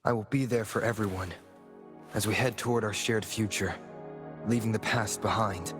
I will be there for everyone, as we head toward our shared future, leaving the past behind.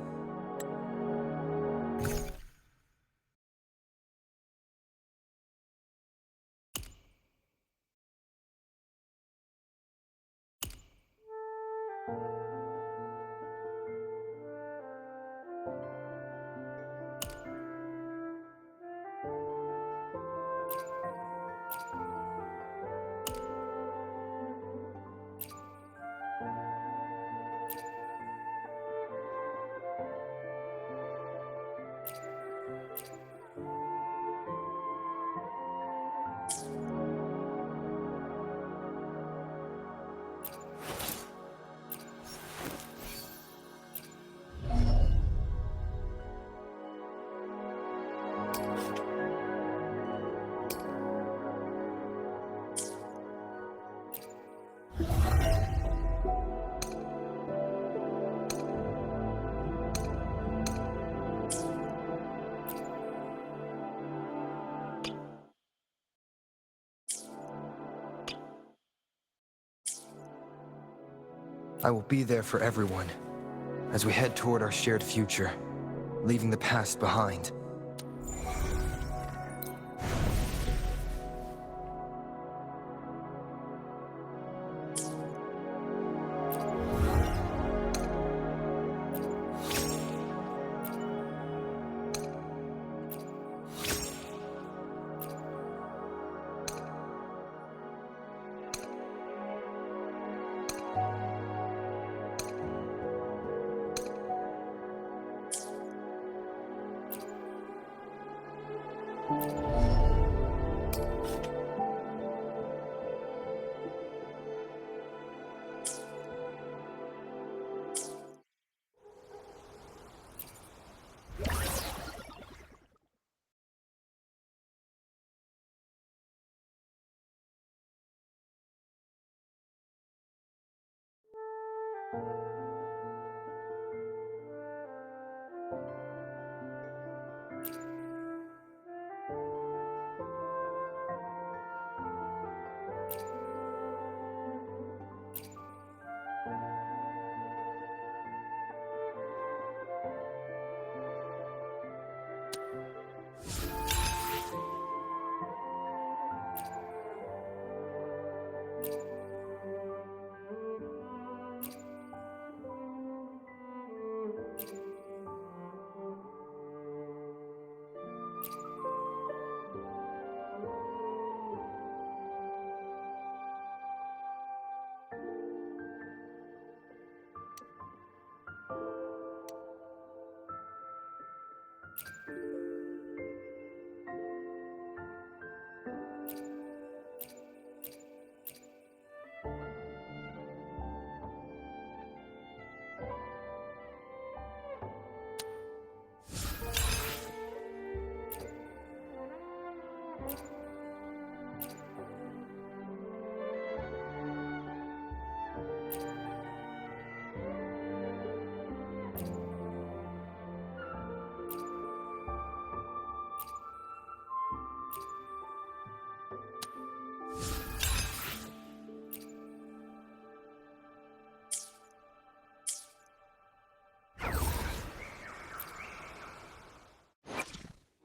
I will be there for everyone, as we head toward our shared future, leaving the past behind.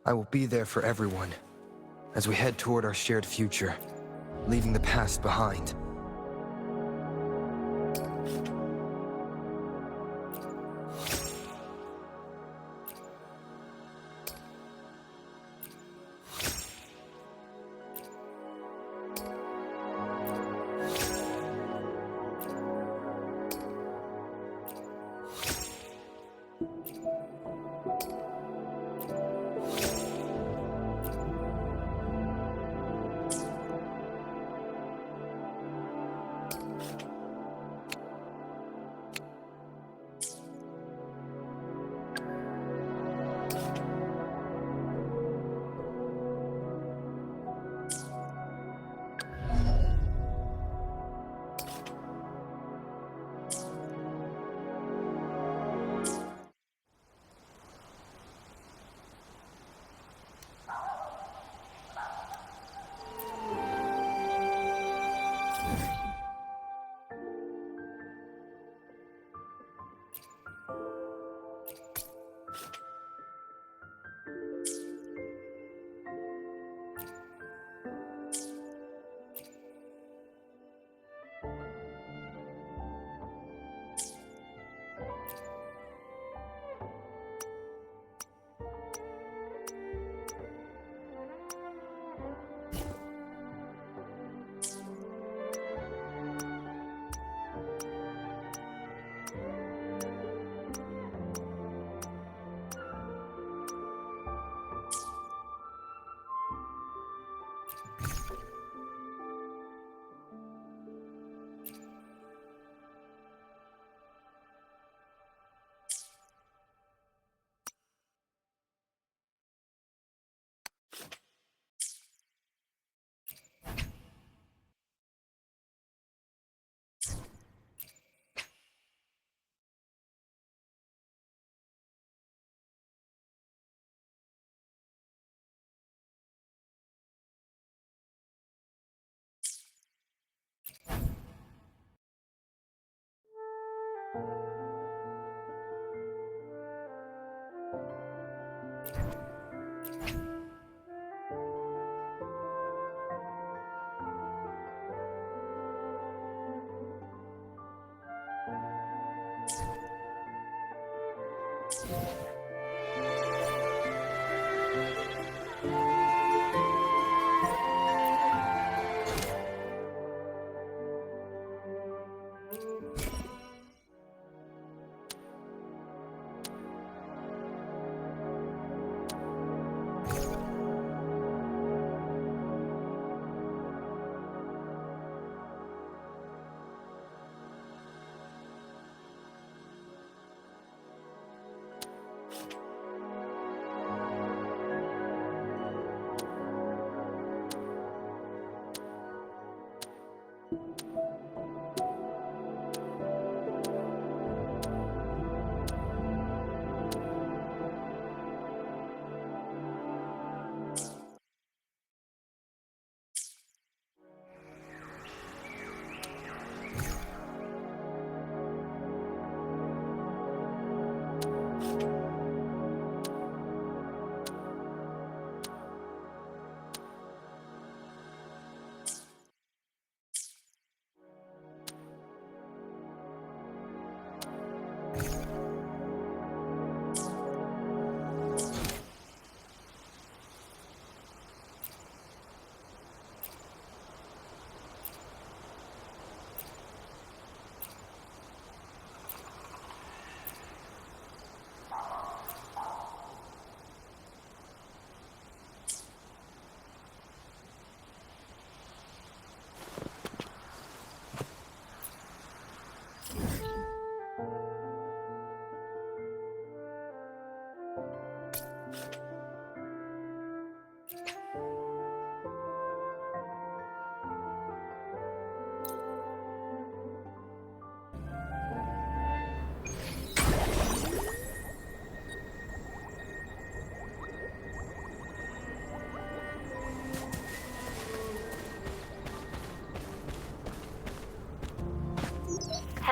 I will be there for everyone, as we head toward our shared future, leaving the past behind.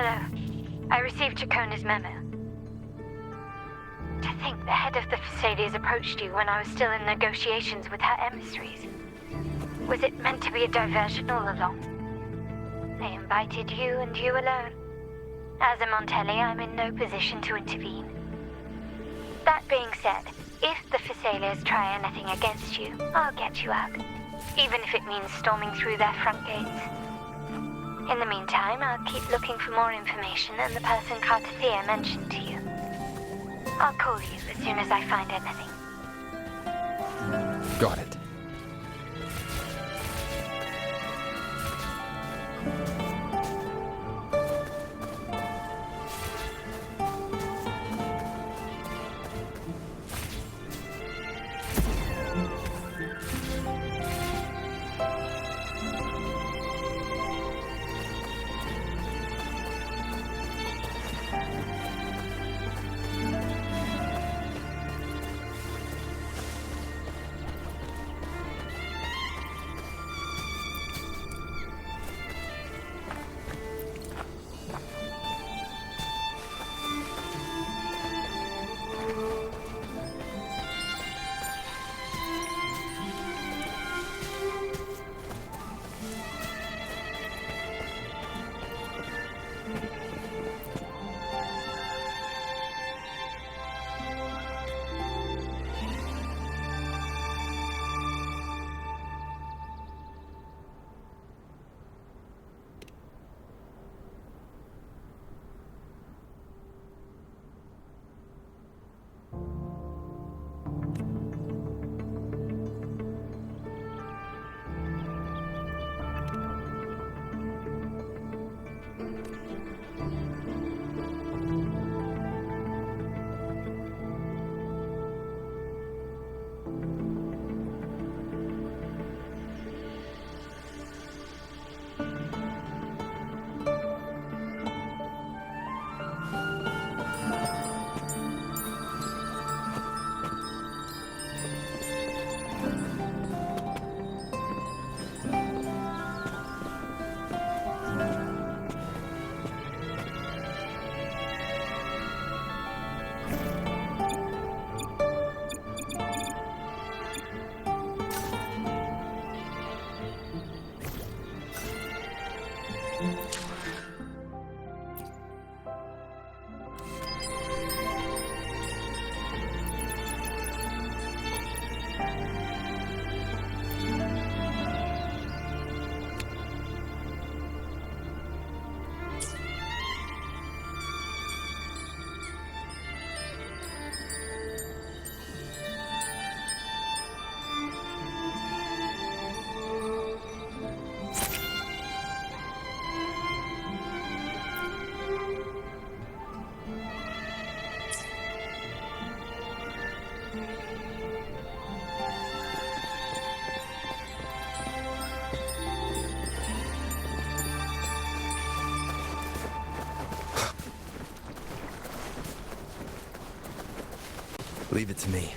Hello. I received Chacona's memo. To think the head of the Thessalians approached you when I was still in negotiations with her emissaries. Was it meant to be a diversion all along? They invited you and you alone. As a Montelli, I'm in no position to intervene. That being said, if the Thessalians try anything against you, I'll get you out. Even if it means storming through their front gates. In the meantime, I'll keep looking for more information and the person Carthetiya mentioned to you. I'll call you as soon as I find anything. Got it. Leave it to me.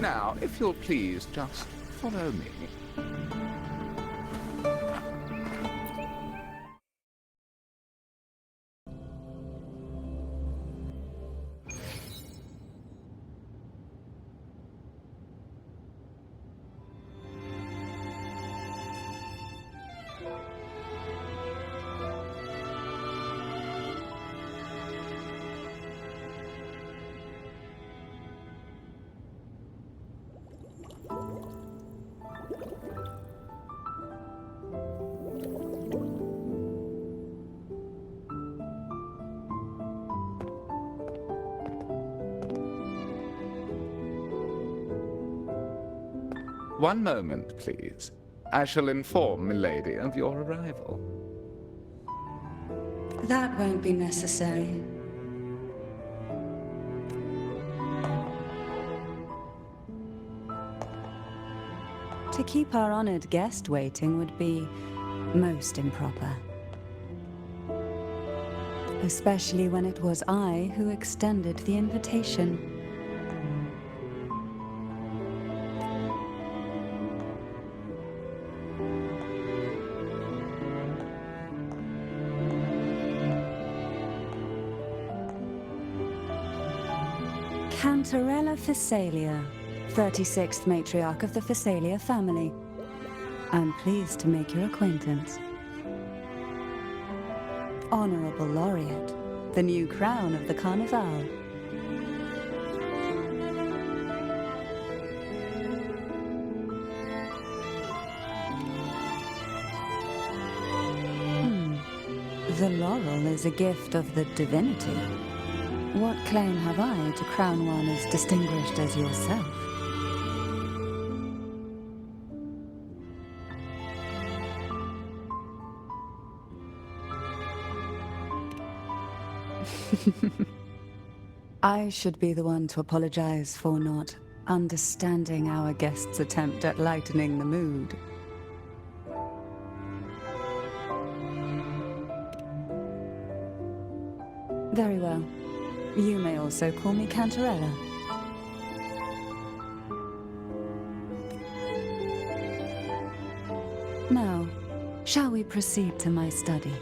Now, if you'll please just follow me. One moment, please. I shall inform Milady of your arrival. That won't be necessary. To keep our honored guest waiting would be most improper. Especially when it was I who extended the invitation. Cantarella Physalia, 36th matriarch of the Physalia family. I'm pleased to make your acquaintance. Honorable Laureate, the new crown of the Carnival. The laurel is a gift of the divinity. What claim have I to crown one as distinguished as yourself? I should be the one to apologize for not understanding our guest's attempt at lightening the mood. Very well. You may also call me Cantarella. Now, shall we proceed to my study?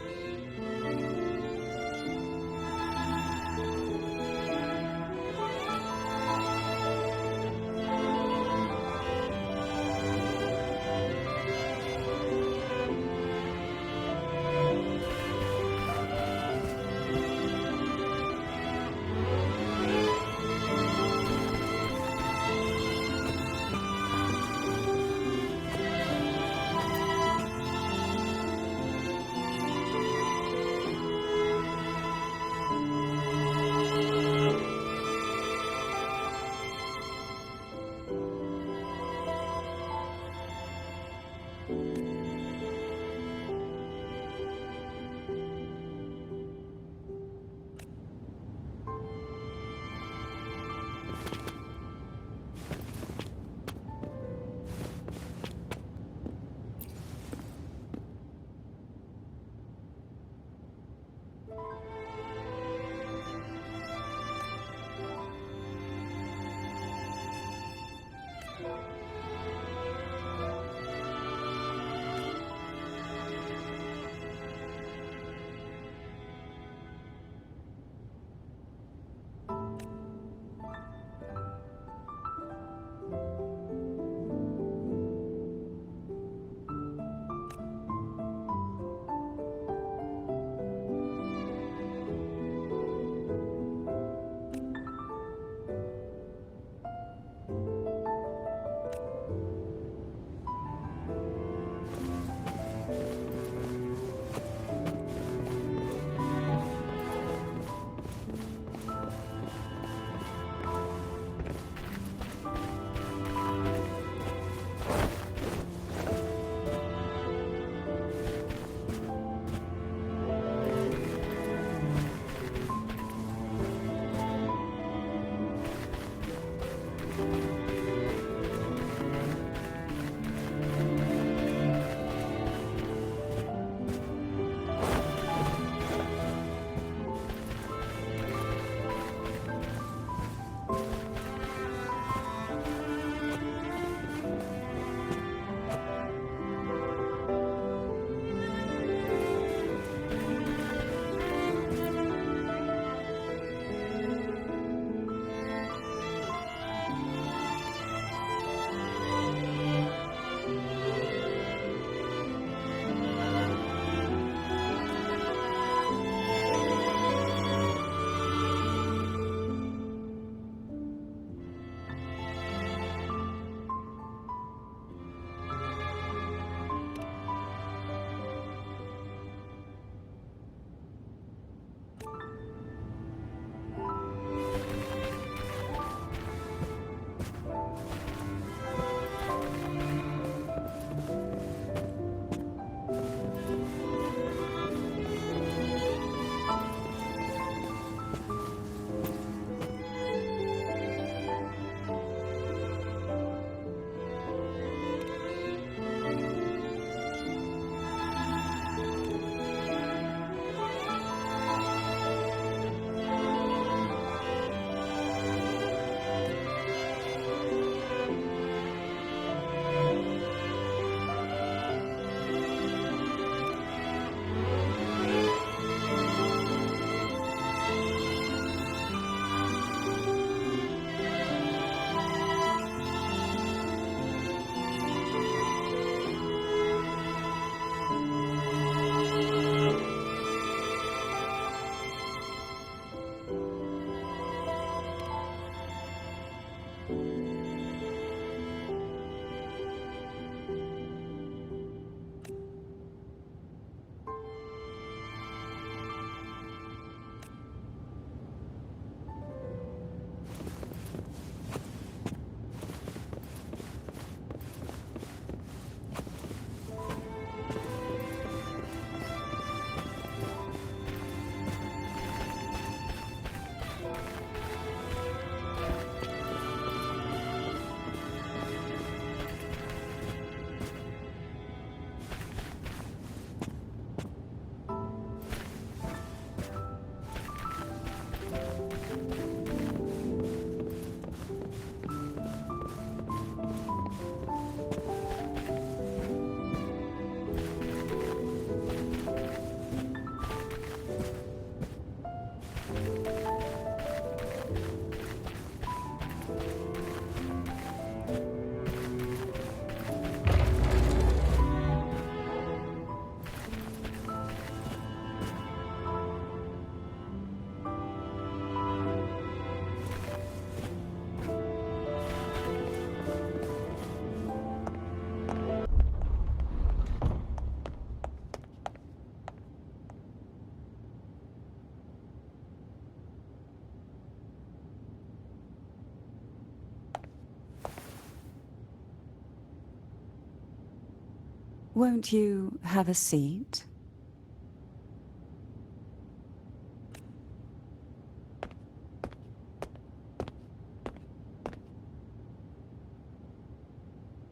Won't you have a seat?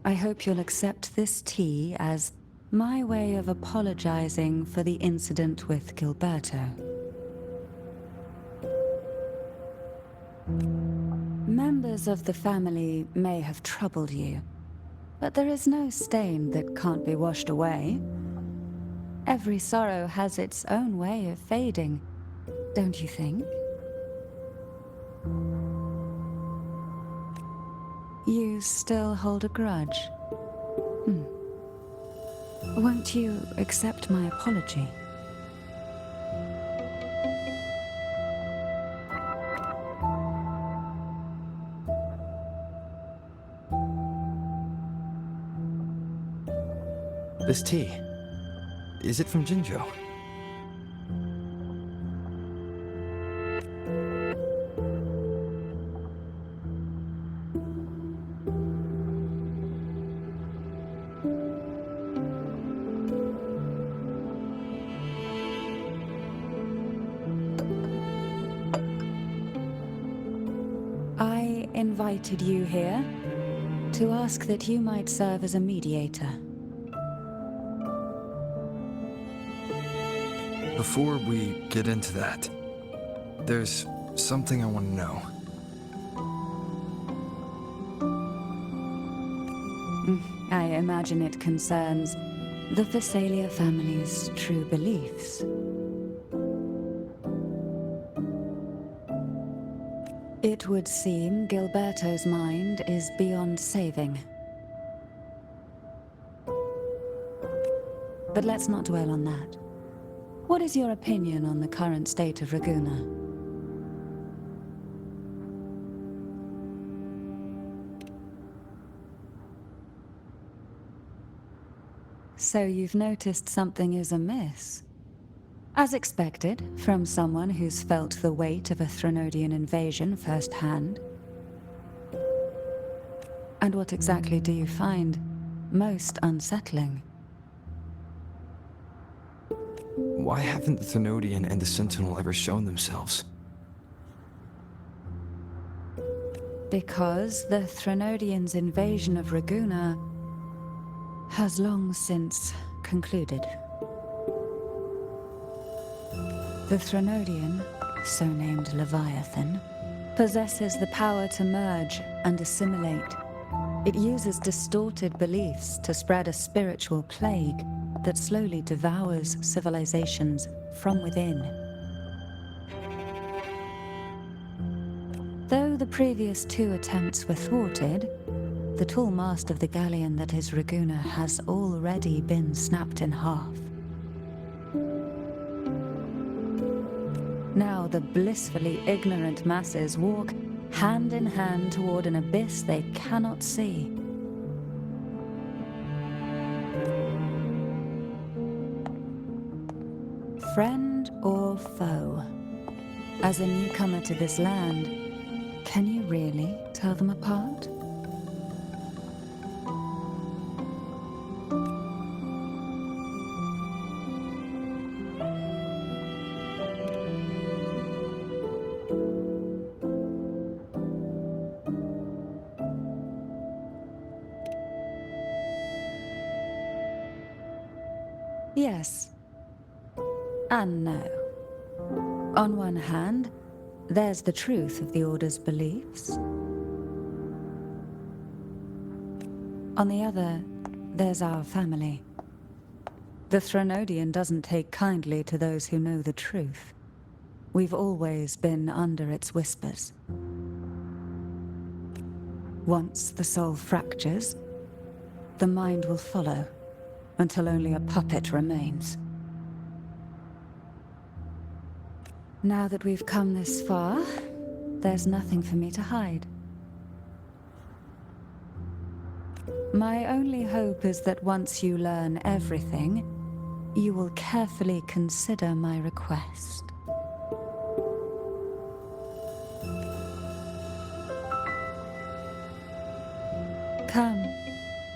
I hope you'll accept this tea as my way of apologizing for the incident with Gilberto. Members of the family may have troubled you, but there is no stain that can't be washed away. Every sorrow has its own way of fading, don't you think? You still hold a grudge? Won't you accept my apology? This tea, is it from Jinzhou? I invited you here to ask that you might serve as a mediator. Before we get into that, there's something I want to know. I imagine it concerns the Visalia family's true beliefs. It would seem Gilberto's mind is beyond saving. But let's not dwell on that. What is your opinion on the current state of Ragusa? So you've noticed something is amiss? As expected, from someone who's felt the weight of a Threnodian invasion firsthand. And what exactly do you find most unsettling? Why haven't the Threnodian and the Sentinel ever shown themselves? Because the Threnodians' invasion of Ragusa has long since concluded. The Threnodian, so named Leviathan, possesses the power to merge and assimilate. It uses distorted beliefs to spread a spiritual plague that slowly devours civilizations from within. Though the previous 2 attempts were thwarted, the tall mast of the galleon that is Ragusa has already been snapped in half. Now the blissfully ignorant masses walk hand in hand toward an abyss they cannot see. Friend or foe? As a newcomer to this land, can you really tell them apart? Yes. And no. On one hand, there's the truth of the Order's beliefs. On the other, there's our family. The Threnodian doesn't take kindly to those who know the truth. We've always been under its whispers. Once the soul fractures, the mind will follow, until only a puppet remains. Now that we've come this far, there's nothing for me to hide. My only hope is that once you learn everything, you will carefully consider my request. Come,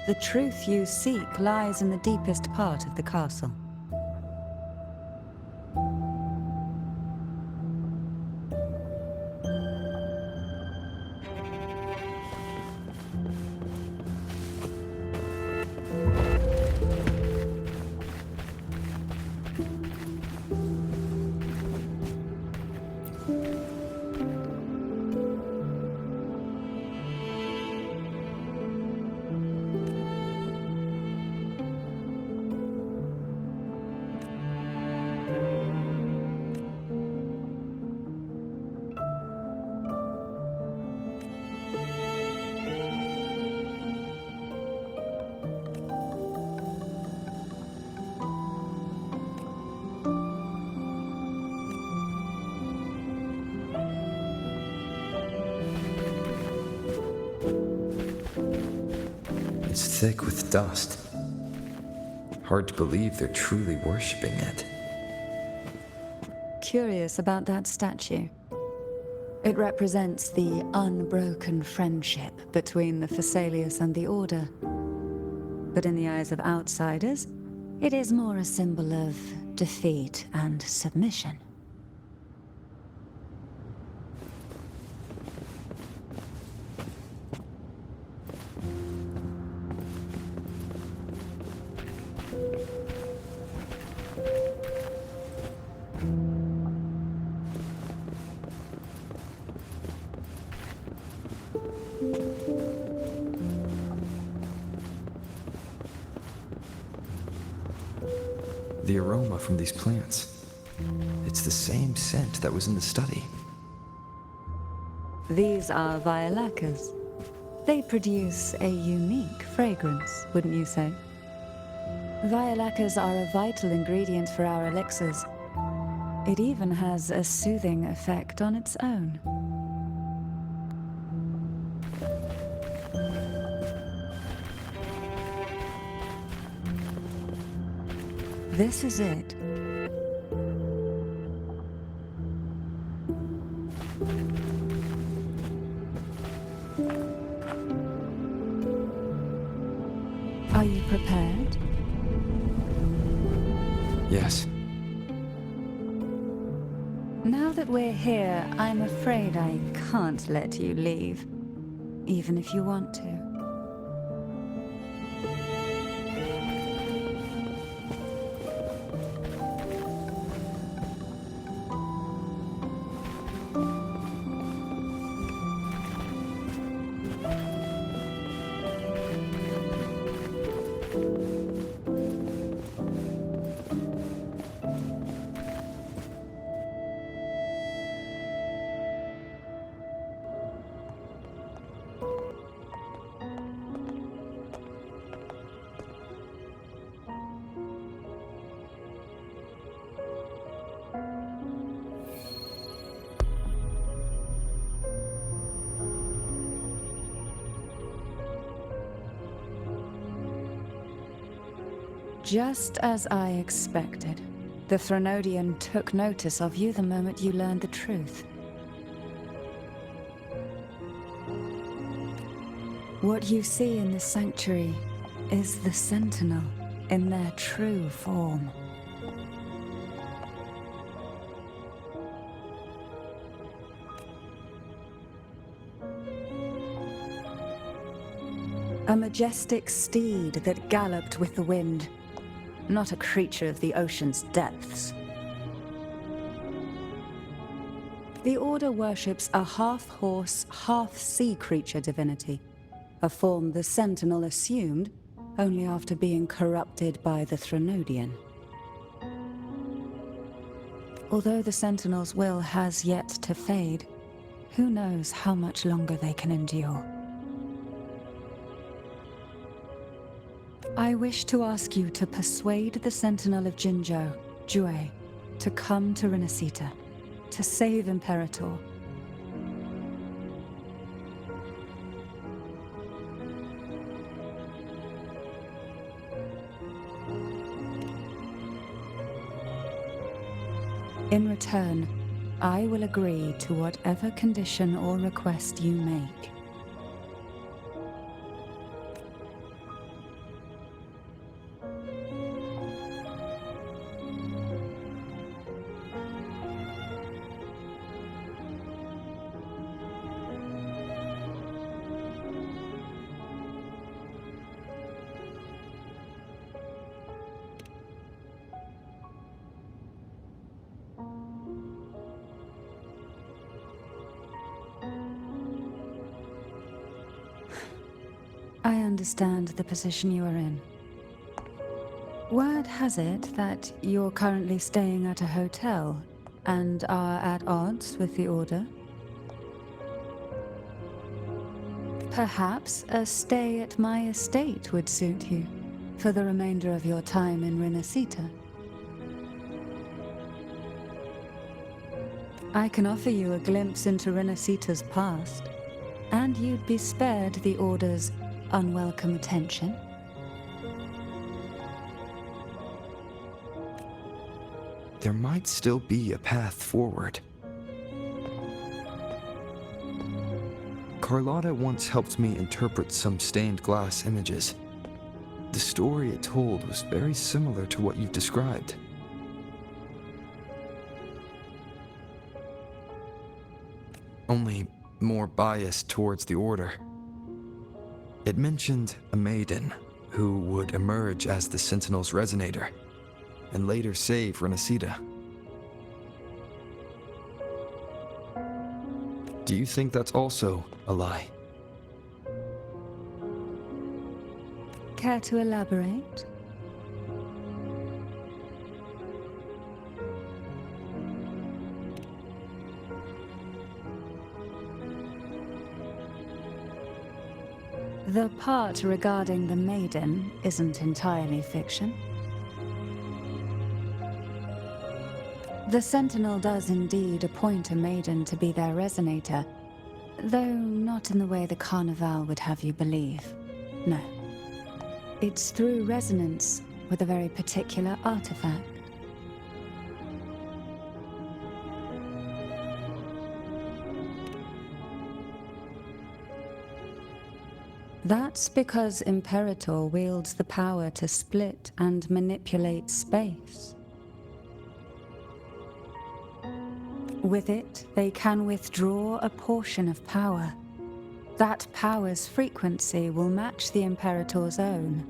The truth you seek lies in the deepest part of the castle. It's thick with dust. Hard to believe they're truly worshipping it. Curious about that statue. It represents the unbroken friendship between the Phasaelius and the Order. But in the eyes of outsiders, it is more a symbol of defeat and submission. The aroma from these plants. It's the same scent that was in the study. These are violacas. They produce a unique fragrance, wouldn't you say? Violacas are a vital ingredient for our elixirs. It even has a soothing effect on its own. This is it. Are you prepared? Yes. Now that we're here, I'm afraid I can't let you leave, even if you want to. Just as I expected, the Threnodian took notice of you the moment you learned the truth. What you see in the sanctuary is the Sentinel in their true form. A majestic steed that galloped with the wind. Not a creature of the ocean's depths. The Order worships a half-horse, half-sea creature divinity, a form the Sentinel assumed only after being corrupted by the Threnodian. Although the Sentinel's will has yet to fade, who knows how much longer they can endure. I wish to ask you to persuade the Sentinel of Jinzhou, Jue, to come to Renacita, to save Imperator. In return, I will agree to whatever condition or request you make. I understand the position you are in. Word has it that you're currently staying at a hotel and are at odds with the Order. Perhaps a stay at my estate would suit you for the remainder of your time in Renacita. I can offer you a glimpse into Renacita's past, and you'd be spared the Order's unwelcome attention. There might still be a path forward. Carlotta once helped me interpret some stained glass images. The story it told was very similar to what you've described. Only more biased towards the Order. It mentioned a maiden who would emerge as the Sentinel's resonator, and later save Renacita. Do you think that's also a lie? Care to elaborate? The part regarding the maiden isn't entirely fiction. The Sentinel does indeed appoint a maiden to be their resonator, though not in the way the Carnival would have you believe. No. It's through resonance with a very particular artifact. That's because Imperator wields the power to split and manipulate space. With it, they can withdraw a portion of power. That power's frequency will match the Imperator's own.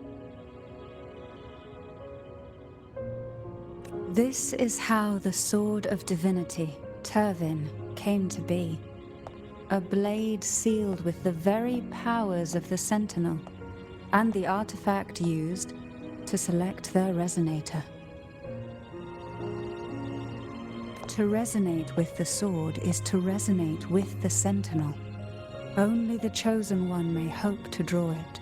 This is how the Sword of Divinity, Tyrvine, came to be. A blade sealed with the very powers of the Sentinel, and the artifact used to select their resonator. To resonate with the sword is to resonate with the Sentinel. Only the Chosen One may hope to draw it.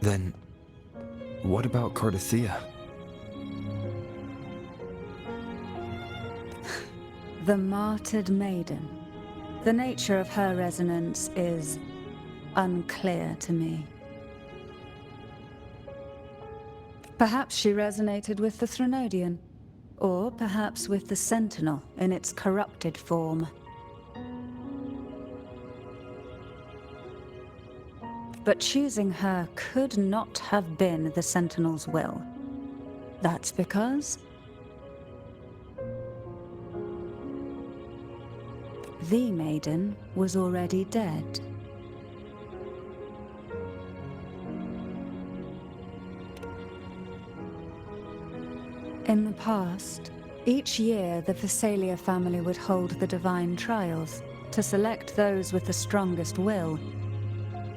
Then, what about Carthetiya? The martyred maiden. The nature of her resonance is unclear to me. Perhaps she resonated with the Threnodian, or perhaps with the Sentinel in its corrupted form. But choosing her could not have been the Sentinel's will. That's because the maiden was already dead. In the past, each year the Phasalia family would hold the divine trials to select those with the strongest will.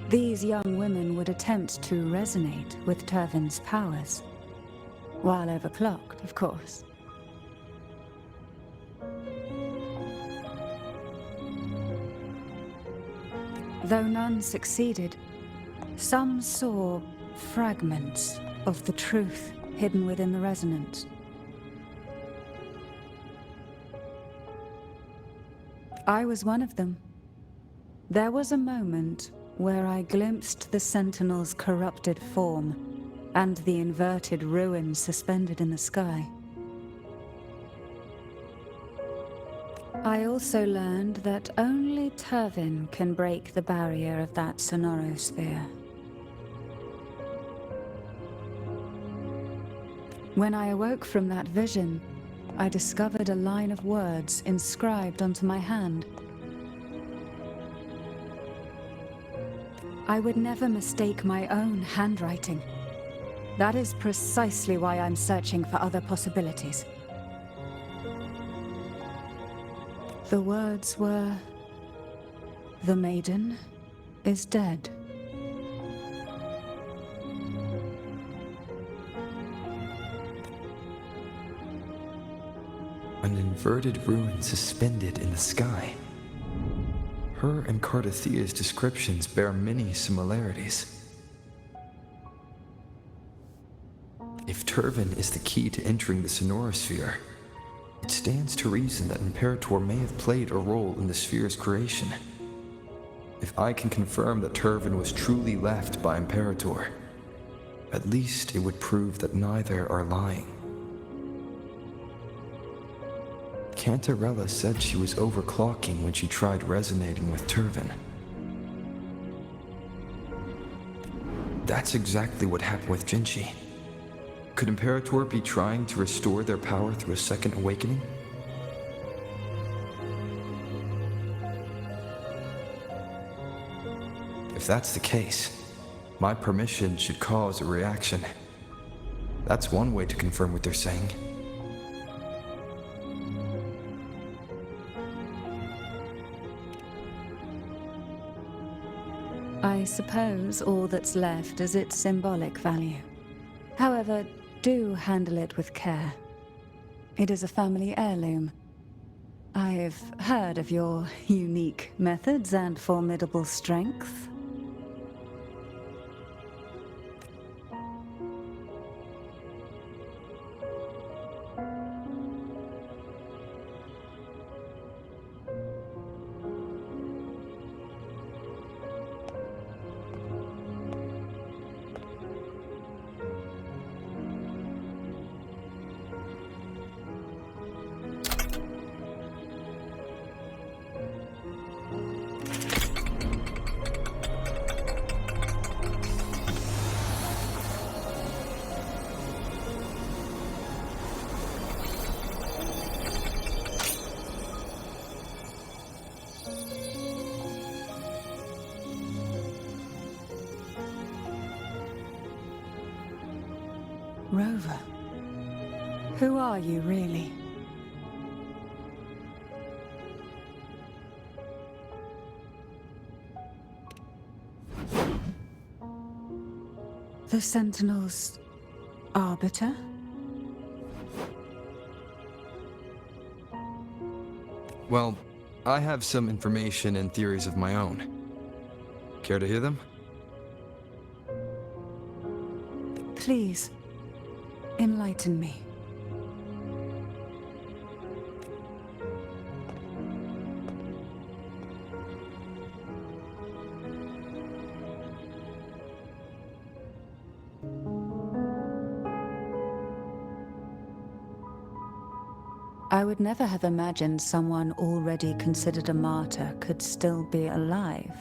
These young women would attempt to resonate with Tyrvine's powers, while overclocked, of course. Though none succeeded, some saw fragments of the truth hidden within the resonance. I was one of them. There was a moment where I glimpsed the Sentinel's corrupted form and the inverted ruins suspended in the sky. I also learned that only Tyrvine can break the barrier of that sonorosphere. When I awoke from that vision, I discovered a line of words inscribed onto my hand. I would never mistake my own handwriting. That is precisely why I'm searching for other possibilities. The words were The maiden is dead. An inverted ruin suspended in the sky. Her and Carthetiya's descriptions bear many similarities. If Tyrvine is the key to entering the Sonorosphere, it stands to reason that Imperator may have played a role in the sphere's creation. If I can confirm that Tyrvine was truly left by Imperator, at least it would prove that neither are lying. Cantarella said she was overclocking when she tried resonating with Tyrvine. That's exactly what happened with Jinchi. Could Imperator be trying to restore their power through a second awakening? If that's the case, my permission should cause a reaction. That's one way to confirm what they're saying. I suppose all that's left is its symbolic value. However, do handle it with care. It is a family heirloom. I've heard of your unique methods and formidable strength. Rover, who are you really? The Sentinel's arbiter? Well, I have some information and theories of my own. Care to hear them? Please, enlighten me. I would never have imagined someone already considered a martyr could still be alive.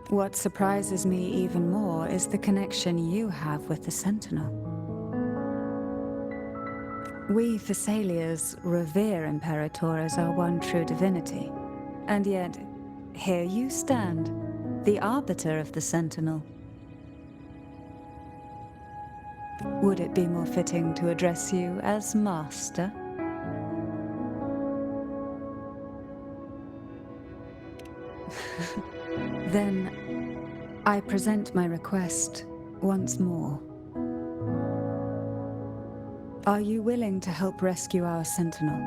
What surprises me even more is the connection you have with the Sentinel. We Thessalians revere Imperator as our one true divinity, and yet, here you stand, the arbiter of the Sentinel. Would it be more fitting to address you as Master? Then, I present my request once more. Are you willing to help rescue our Sentinel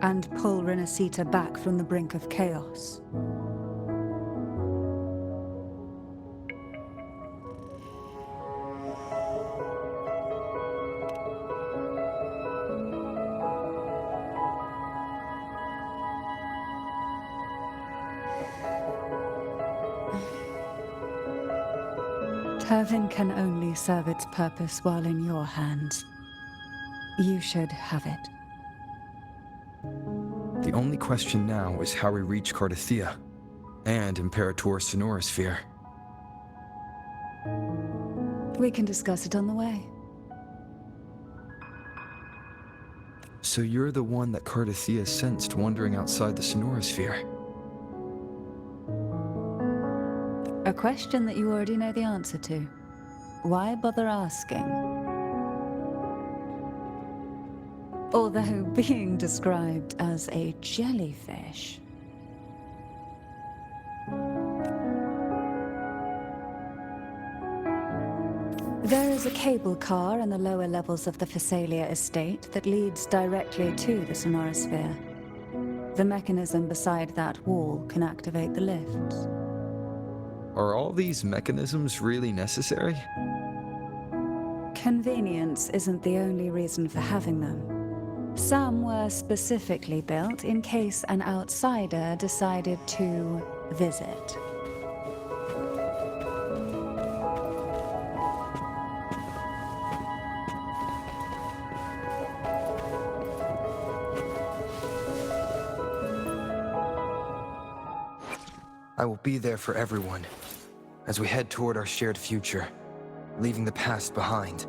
and pull Renacita back from the brink of chaos? Tyrvine can only serve its purpose while in your hands. You should have it. The only question now is how we reach Carthetiya and Imperator's Sonorosphere. We can discuss it on the way. So you're the one that Carthetiya sensed wandering outside the Sonorosphere. A question that you already know the answer to. Why bother asking? although being described as a jellyfish. There is a cable car in the lower levels of the Phasalia estate that leads directly to the sonorosphere. The mechanism beside that wall can activate the lifts. Are all these mechanisms really necessary? Convenience isn't the only reason for having them. Some were specifically built in case an outsider decided to visit. I will be there for everyone as we head toward our shared future, leaving the past behind.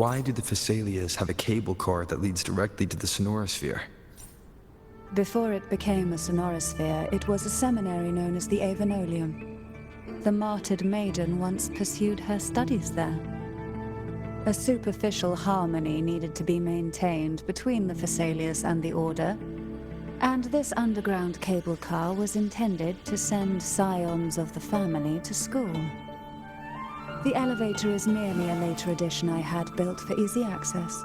Why do the Phasalias have a cable car that leads directly to the sonorosphere? Before it became a sonorosphere, it was a seminary known as the Avenolium. The martyred maiden once pursued her studies there. A superficial harmony needed to be maintained between the Phasalias and the Order, and this underground cable car was intended to send scions of the family to school. The elevator is merely a later addition I had built for easy access.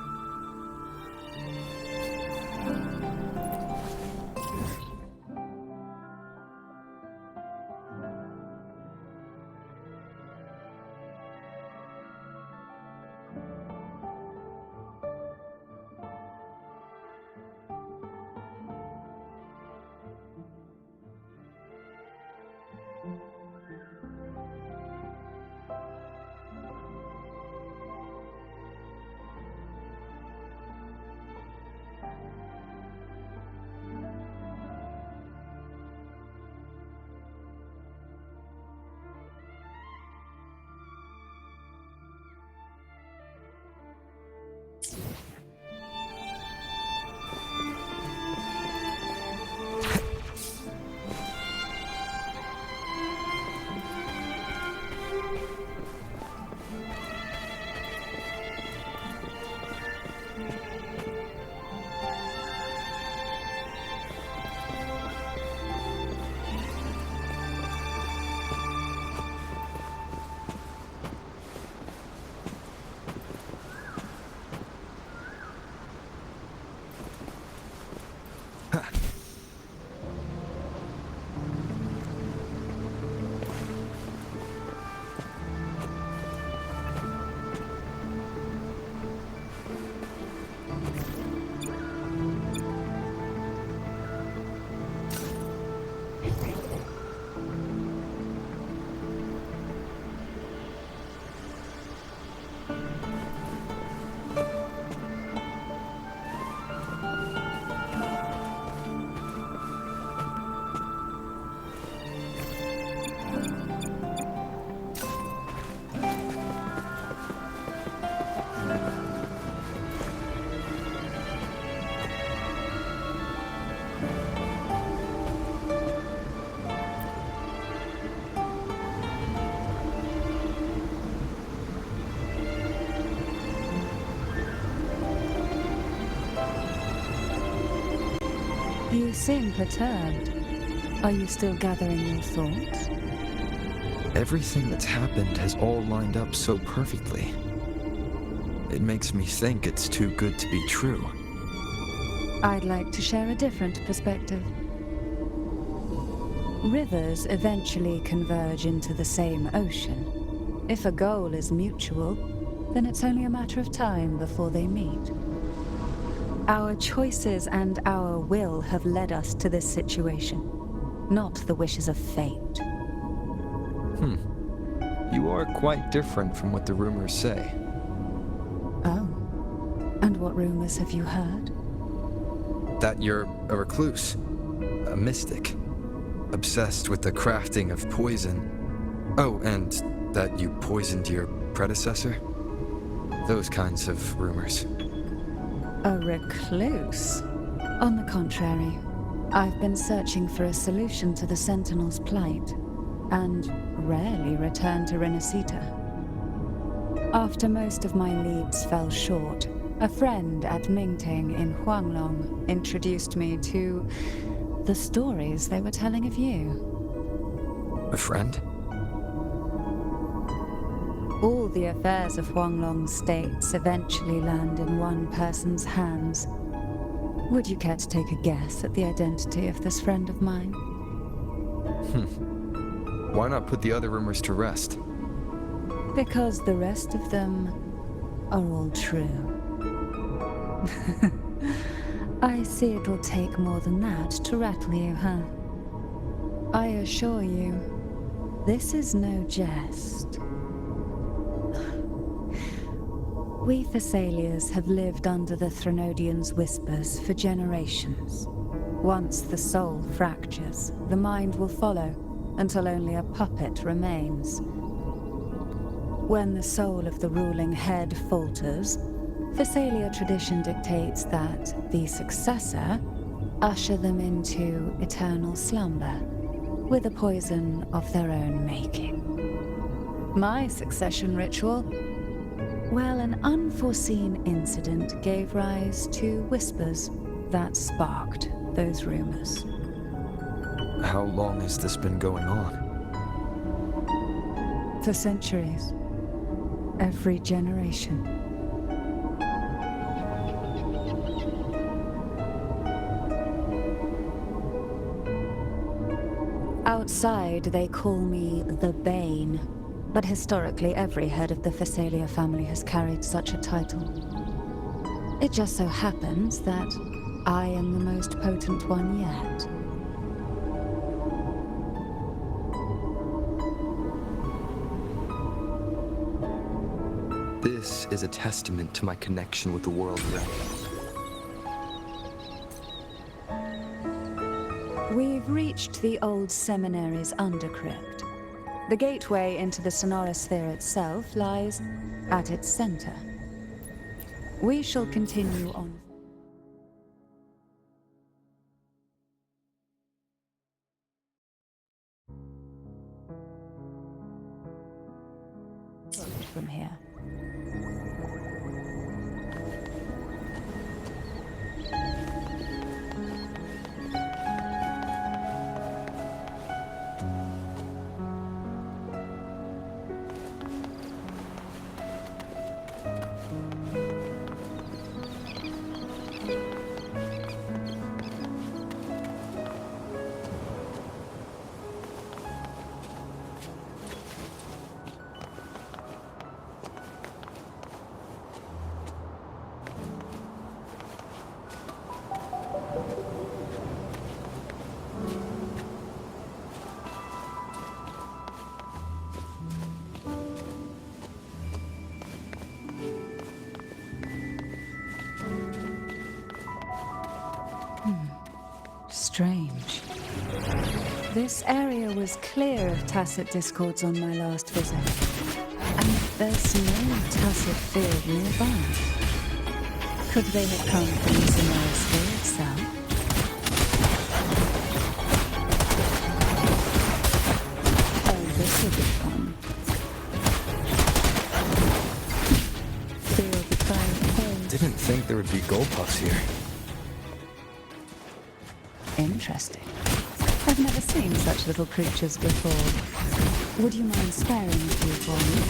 You seem perturbed. Are you still gathering your thoughts? Everything that's happened has all lined up so perfectly. It makes me think it's too good to be true. I'd like to share a different perspective. Rivers eventually converge into the same ocean. If a goal is mutual, then it's only a matter of time before they meet. Our choices and our will have led us to this situation, not the wishes of fate. You are quite different from what the rumors say. Oh. And what rumors have you heard? That you're a recluse, a mystic, obsessed with the crafting of poison. Oh, and that you poisoned your predecessor? Those kinds of rumors. A recluse? On the contrary, I've been searching for a solution to the Sentinel's plight, and rarely return to Renacita. After most of my leads fell short, a friend at Mingting in Huanglong introduced me to the stories they were telling of you. A friend? All the affairs of Huanglong states eventually land in one person's hands. Would you care to take a guess at the identity of this friend of mine? Why not put the other rumors to rest? Because the rest of them are all true. I see it'll take more than that to rattle you, huh? I assure you, this is no jest. We Thessalians have lived under the Threnodians' whispers for generations. Once the soul fractures, the mind will follow, until only a puppet remains. When the soul of the ruling head falters, Thessalia tradition dictates that the successor usher them into eternal slumber, with a poison of their own making. My succession ritual? Well, an unforeseen incident gave rise to whispers that sparked those rumors. How long has this been going on? For centuries. Every generation. Outside, they call me the Bane, but historically every head of the Thessalia family has carried such a title. It just so happens that I am the most potent one yet. This is a testament to my connection with the world realm. We've reached the old seminary's undercrypt. The gateway into the Sonorosphere itself lies at its center. We shall continue on from here. Strange. This area was clear of tacit discords on my last visit. And there's no tacit field nearby. Could they have come from the Sonorosphere itself? Oh, this will be fun. Feel the time. Didn't think there would be gold puffs here. Interesting. I've never seen such little creatures before. Would you mind sparing a few for me?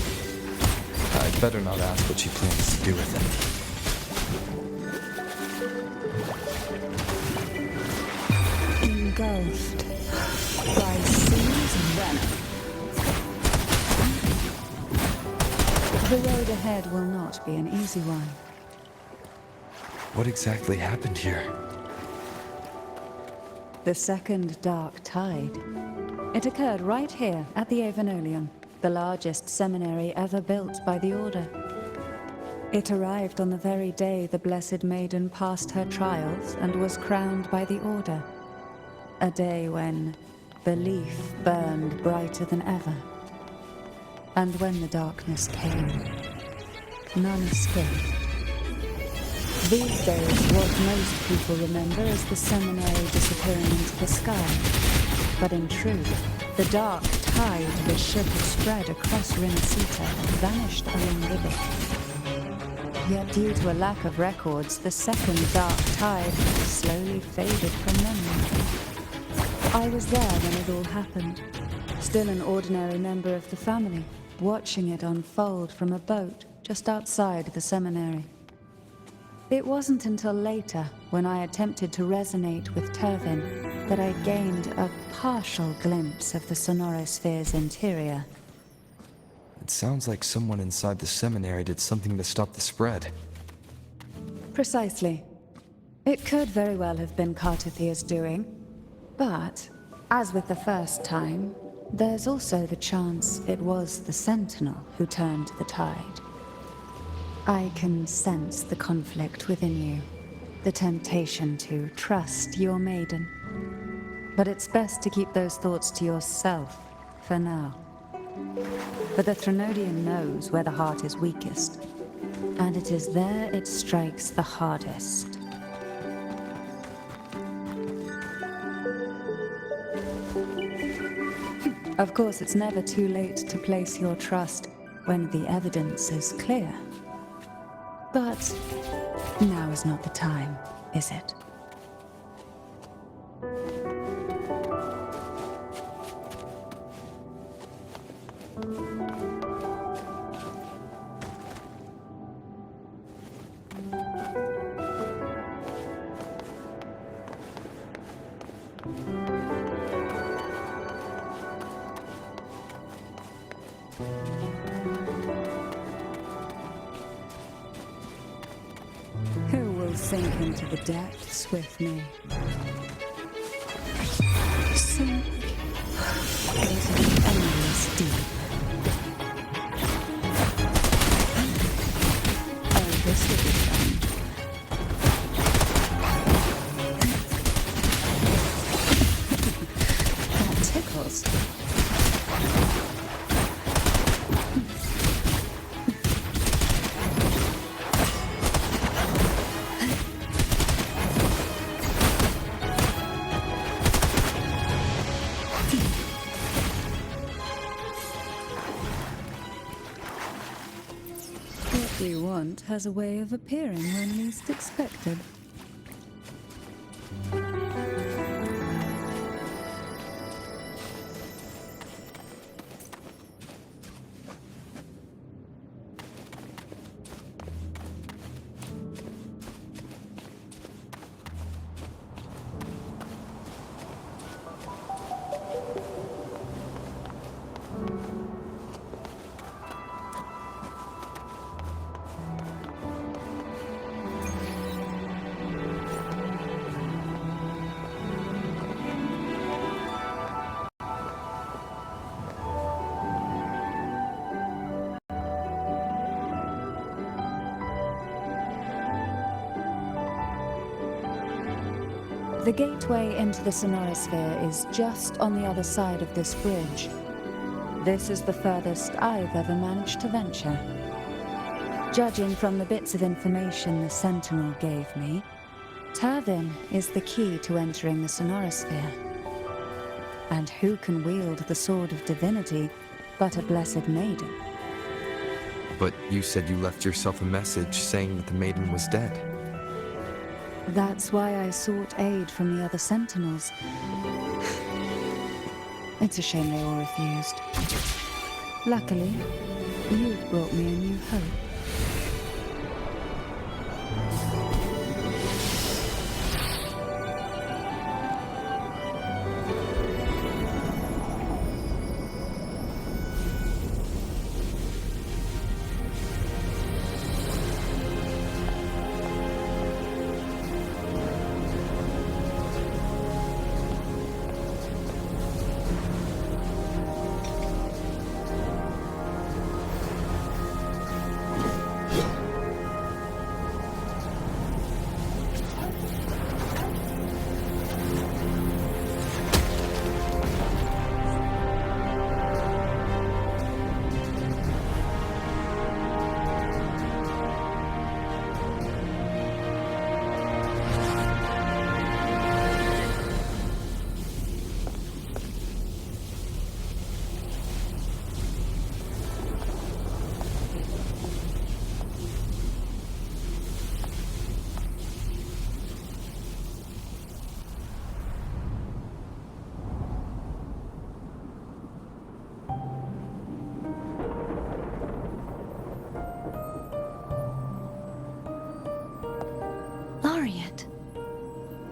I'd better not ask what she plans to do with them. The road ahead will not be an easy one. What exactly happened here? The second dark tide. It occurred right here at the Avenolium, the largest seminary ever built by the Order. It arrived on the very day the Blessed Maiden passed her trials and was crowned by the Order. A day when belief burned brighter than ever. And when the darkness came, none escaped. These days, what most people remember is the seminary disappearing into the sky. But in truth, the dark tide that should have spread across Rinascita vanished along with it. Yet due to a lack of records, the second dark tide slowly faded from memory. I was there when it all happened, still an ordinary member of the family, watching it unfold from a boat just outside the seminary. It wasn't until later, when I attempted to resonate with Tyrvine, that I gained a partial glimpse of the sonorosphere's interior. It sounds like someone inside the seminary did something to stop the spread. Precisely. It could very well have been Carthetiya's doing, but, as with the first time, there's also the chance it was the Sentinel who turned the tide. I can sense the conflict within you, the temptation to trust your maiden. But it's best to keep those thoughts to yourself, for now. For the Threnodian knows where the heart is weakest, and it is there it strikes the hardest. Of course, it's never too late to place your trust when the evidence is clear. But now is not the time, is it? Who will sink into the depths with me? Sink into the endless deep. Oh, this will be fun. That tickles. What we want has a way of appearing when least expected. The gateway into the sonorosphere is just on the other side of this bridge. This is the furthest I've ever managed to venture. Judging from the bits of information the Sentinel gave me, Tyrvine is the key to entering the sonorosphere. And who can wield the Sword of Divinity but a Blessed Maiden? But you said you left yourself a message saying that the maiden was dead. That's why I sought aid from the other Sentinels. It's a shame they all refused. Luckily, you've brought me a new hope.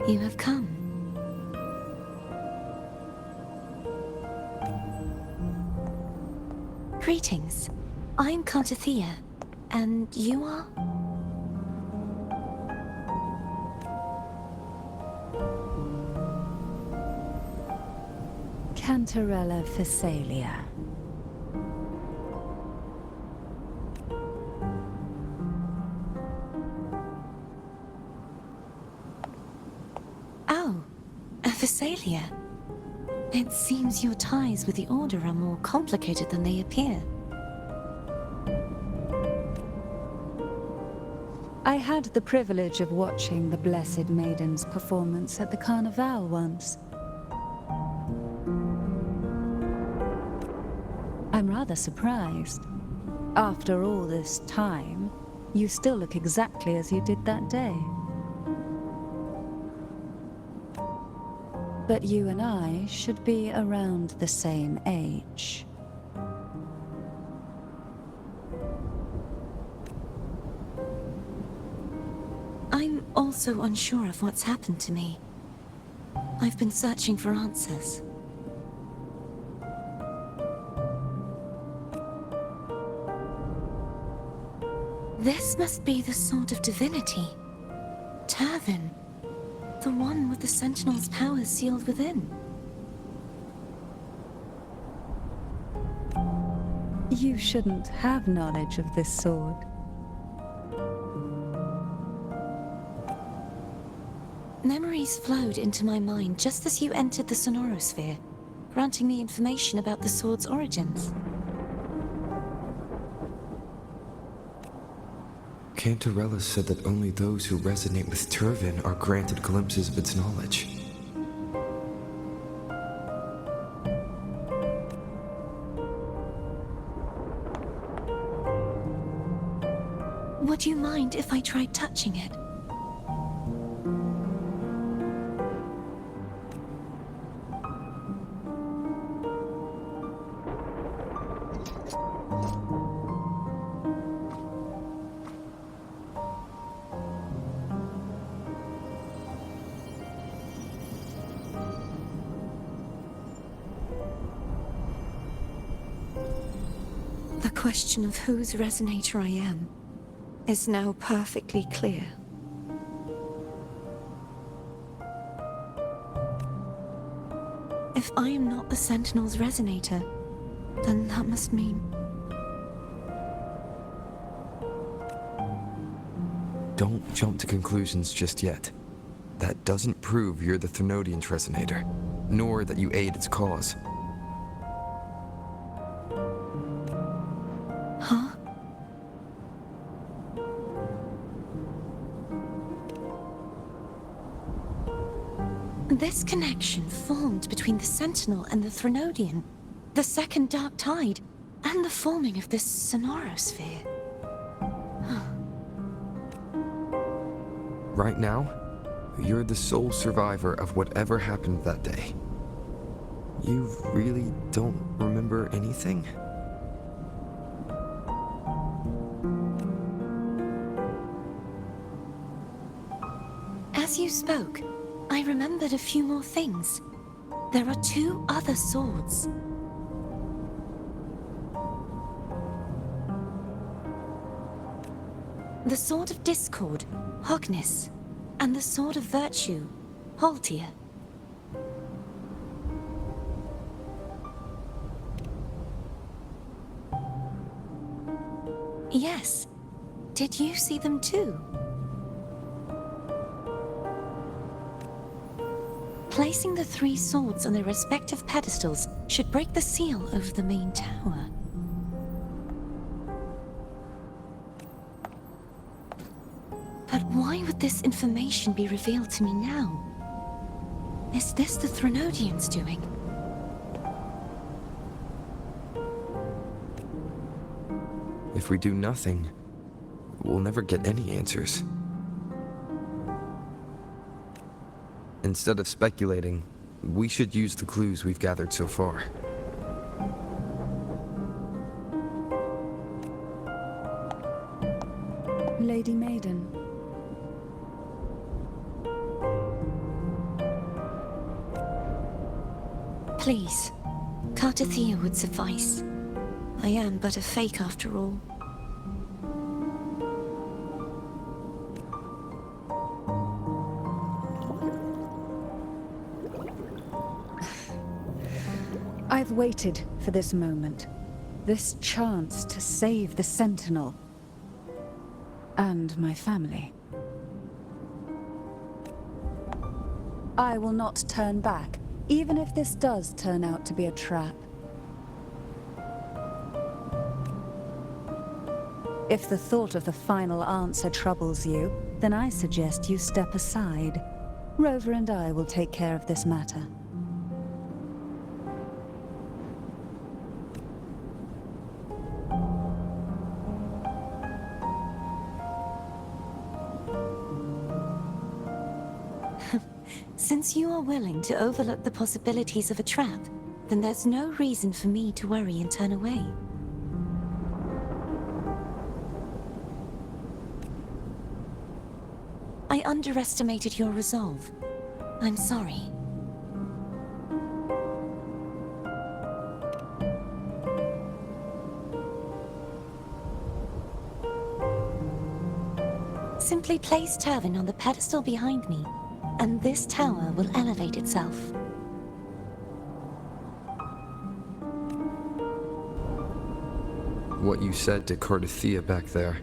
You have come. Greetings. I'm Carthetiya, and you are? Cantarella Phasalia. Oh, a Phasalia. It seems your ties with the Order are more complicated than they appear. I had the privilege of watching the Blessed Maiden's performance at the Carnival once. I'm rather surprised. After all this time, you still look exactly as you did that day. But you and I should be around the same age. I'm also unsure of what's happened to me. I've been searching for answers. This must be the Sword of Divinity. Tyrvine. The one with the Sentinel's powers sealed within. You shouldn't have knowledge of this sword. Memories flowed into my mind just as you entered the Sonorosphere, granting me information about the sword's origins. Cantarella said that only those who resonate with Tyrvine are granted glimpses of its knowledge. Would you mind if I tried touching it? The question of whose resonator I am is now perfectly clear. If I am not the Sentinel's resonator, then that must mean... Don't jump to conclusions just yet. That doesn't prove you're the Thrunodian's resonator, nor that you aid its cause. Huh? This connection formed between the Sentinel and the Thrunodian, the second Dark Tide, and the forming of this Sonorosphere. Right now, you're the sole survivor of whatever happened that day. You really don't remember anything? As you spoke, I remembered a few more things. There are 2 other swords. The Sword of Discord, Hognis, and the Sword of Virtue, Haltia. Yes. Did you see them too? Placing the 3 swords on their respective pedestals should break the seal over the main tower. But why would this information be revealed to me now? Is this the Thrunodians' doing? If we do nothing, we'll never get any answers. Instead of speculating, we should use the clues we've gathered so far. Lady Maiden. Please, Carthetiya would suffice. I am but a fake after all. I've waited for this moment. This chance to save the Sentinel. And my family. I will not turn back, even if this does turn out to be a trap. If the thought of the final answer troubles you, then I suggest you step aside. Rover and I will take care of this matter. Since you are willing to overlook the possibilities of a trap, then there's no reason for me to worry and turn away. I underestimated your resolve. I'm sorry. Simply place Tyrvine on the pedestal behind me, and this tower will elevate itself. What you said to Carthetiya back there.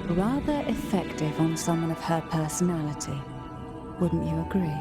Rather effective on someone of her personality. Wouldn't you agree?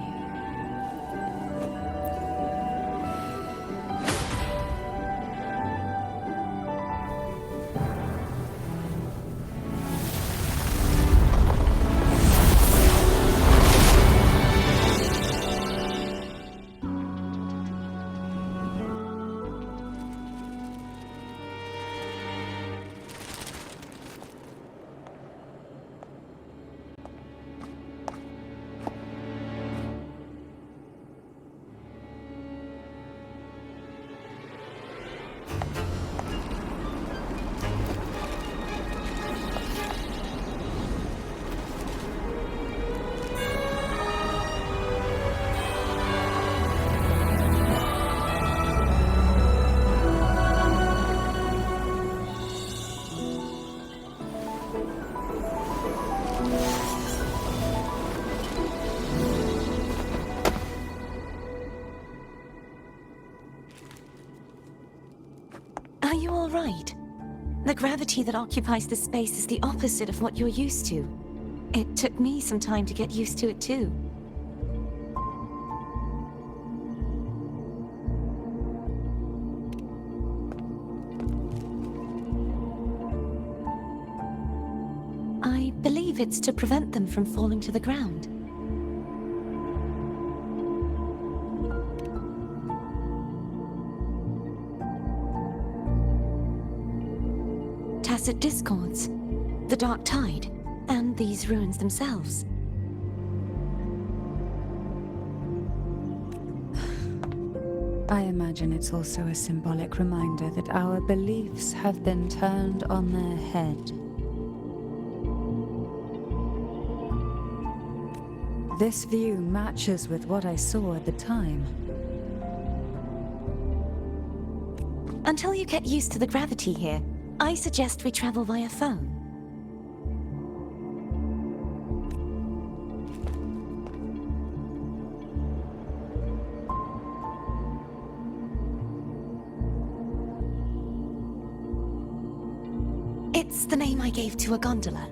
Are you all right? The gravity that occupies this space is the opposite of what you're used to. It took me some time to get used to it too. I believe it's to prevent them from falling to the ground. Tacit discords, the dark tide, and these ruins themselves. I imagine it's also a symbolic reminder that our beliefs have been turned on their head. This view matches with what I saw at the time. Until you get used to the gravity here, I suggest we travel via phone. It's the name I gave to a gondola.